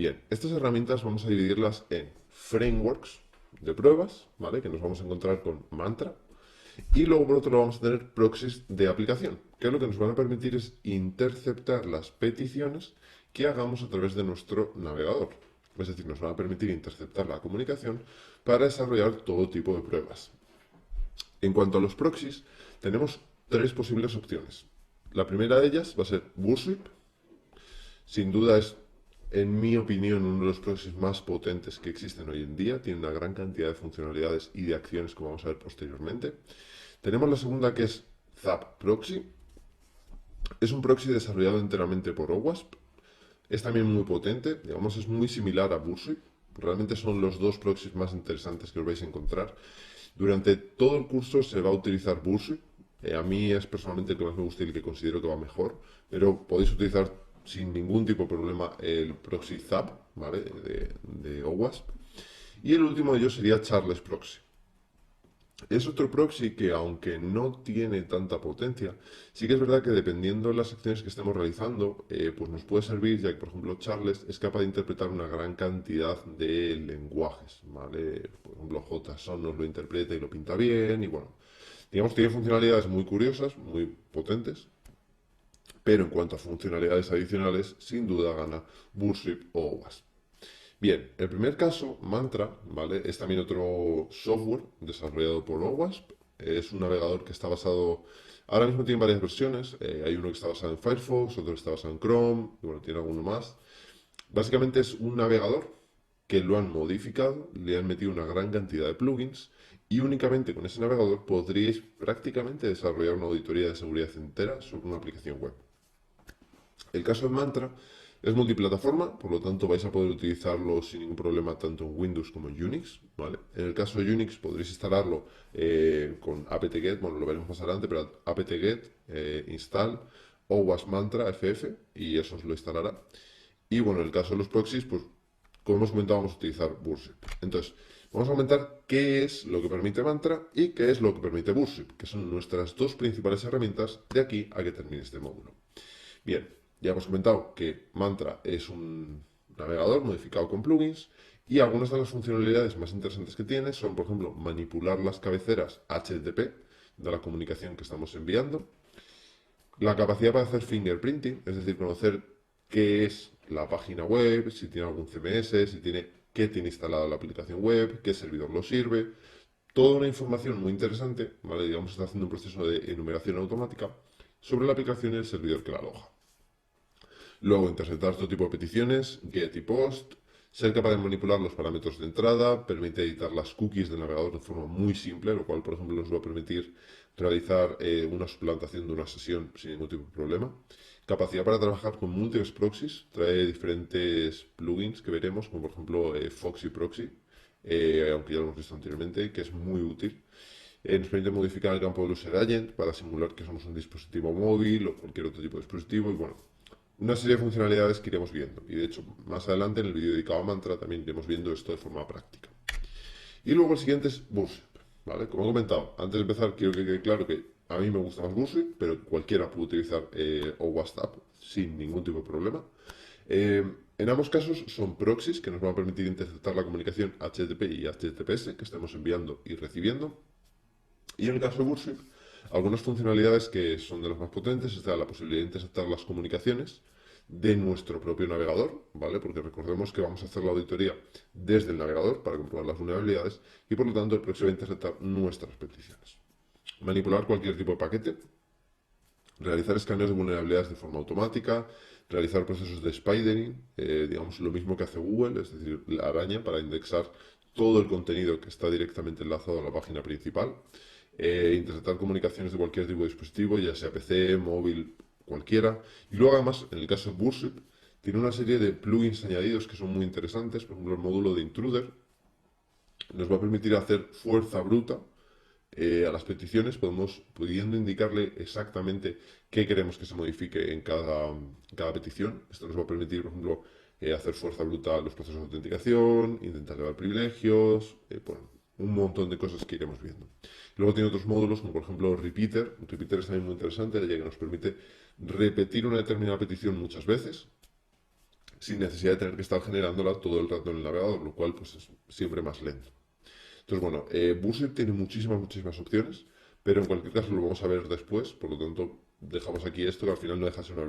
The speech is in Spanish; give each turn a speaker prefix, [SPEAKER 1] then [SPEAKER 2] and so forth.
[SPEAKER 1] Bien, estas herramientas vamos a dividirlas en frameworks de pruebas, ¿vale? Que nos vamos a encontrar con Mantra. Y luego por otro lado vamos a tener proxies de aplicación, que lo que nos van a permitir es interceptar las peticiones que hagamos a través de nuestro navegador. Es decir, nos van a permitir interceptar la comunicación para desarrollar todo tipo de pruebas. En cuanto a los proxies, tenemos tres posibles opciones. La primera de ellas va a ser Burswip. Sin duda es, en mi opinión, uno de los proxies más potentes que existen hoy en día. Tiene una gran cantidad de funcionalidades y de acciones, como vamos a ver posteriormente. Tenemos la segunda, que es Zap Proxy. Es un proxy desarrollado enteramente por OWASP. Es también muy potente, digamos, es muy similar a Burswip. Realmente son los dos proxies más interesantes que os vais a encontrar. Durante todo el curso se va a utilizar Burswip. A mí es personalmente el que más me gusta y el que considero que va mejor, pero podéis utilizar sin ningún tipo de problema el proxy Zap, ¿vale? De OWASP. Y el último de ellos sería Charles Proxy. Es otro proxy que, aunque no tiene tanta potencia, sí que es verdad que dependiendo de las acciones que estemos realizando, pues nos puede servir, ya que, por ejemplo, Charles es capaz de interpretar una gran cantidad de lenguajes, ¿vale? Por ejemplo, JSON nos lo interpreta y lo pinta bien, y bueno, digamos, tiene funcionalidades muy curiosas, muy potentes, pero en cuanto a funcionalidades adicionales, sin duda gana Burswip o OWASP. Bien, el primer caso, Mantra, ¿vale? Es también otro software desarrollado por OWASP. Es un navegador que está basado, ahora mismo tiene varias versiones. Hay uno que está basado en Firefox, otro que está basado en Chrome, y bueno, tiene alguno más. Básicamente es un navegador que lo han modificado, le han metido una gran cantidad de plugins y únicamente con ese navegador podríais prácticamente desarrollar una auditoría de seguridad entera sobre una aplicación web. El caso de Mantra es multiplataforma, por lo tanto vais a poder utilizarlo sin ningún problema tanto en Windows como en Unix, ¿vale? En el caso de Unix podréis instalarlo con apt-get, bueno, lo veremos más adelante, pero apt-get, install, OWASP Mantra FF y eso os lo instalará. Y bueno, en el caso de los proxies, pues como hemos comentado, vamos a utilizar Burswip. Entonces, vamos a comentar qué es lo que permite Mantra y qué es lo que permite Burswip, que son nuestras dos principales herramientas de aquí a que termine este módulo. Bien, ya hemos comentado que Mantra es un navegador modificado con plugins y algunas de las funcionalidades más interesantes que tiene son, por ejemplo, manipular las cabeceras HTTP de la comunicación que estamos enviando, la capacidad para hacer fingerprinting, es decir, conocer qué es la página web, si tiene algún CMS, si tiene qué tiene instalada la aplicación web, qué servidor lo sirve, toda una información muy interesante, ¿vale? Digamos, está haciendo un proceso de enumeración automática sobre la aplicación y el servidor que la aloja. Luego, interpretar todo tipo de peticiones, get y post, ser capaz de manipular los parámetros de entrada, permite editar las cookies del navegador de forma muy simple, lo cual, por ejemplo, nos va a permitir realizar una suplantación de una sesión sin ningún tipo de problema. Capacidad para trabajar con múltiples proxies, trae diferentes plugins que veremos, como por ejemplo Foxy Proxy, aunque ya lo hemos visto anteriormente, que es muy útil. Nos permite modificar el campo del user agent para simular que somos un dispositivo móvil o cualquier otro tipo de dispositivo y bueno, una serie de funcionalidades que iremos viendo. Y de hecho, más adelante en el vídeo dedicado a Mantra también iremos viendo esto de forma práctica. Y luego el siguiente es Burswip, ¿vale? Como he comentado, antes de empezar quiero que quede claro que a mí me gusta más Burswip, pero cualquiera puede utilizar OWASP sin ningún tipo de problema. En ambos casos son proxies que nos van a permitir interceptar la comunicación HTTP y HTTPS que estemos enviando y recibiendo. Y en el caso de Burswip, algunas funcionalidades que son de las más potentes está la posibilidad de interceptar las comunicaciones de nuestro propio navegador, ¿vale? Porque recordemos que vamos a hacer la auditoría desde el navegador para comprobar las vulnerabilidades y por lo tanto el proxy va a interceptar nuestras peticiones. Manipular cualquier tipo de paquete, realizar escaneos de vulnerabilidades de forma automática, realizar procesos de spidering, digamos lo mismo que hace Google, es decir, la araña para indexar todo el contenido que está directamente enlazado a la página principal, interceptar comunicaciones de cualquier tipo de dispositivo, ya sea PC, móvil, cualquiera. Y luego además, en el caso de Burswip, tiene una serie de plugins añadidos que son muy interesantes, por ejemplo el módulo de intruder, nos va a permitir hacer fuerza bruta a las peticiones, pudiendo indicarle exactamente qué queremos que se modifique en cada petición. Esto nos va a permitir, por ejemplo, hacer fuerza bruta a los procesos de autenticación, intentar llevar privilegios, bueno, un montón de cosas que iremos viendo. Luego tiene otros módulos, como por ejemplo Repeater. Repeater es también muy interesante, ya que nos permite repetir una determinada petición muchas veces. sin necesidad de tener que estar generándola todo el rato en el navegador, lo cual pues es siempre más lento. Entonces, bueno, Buzzet tiene muchísimas opciones, pero en cualquier caso lo vamos a ver después, por lo tanto dejamos aquí esto que al final no deja de ser una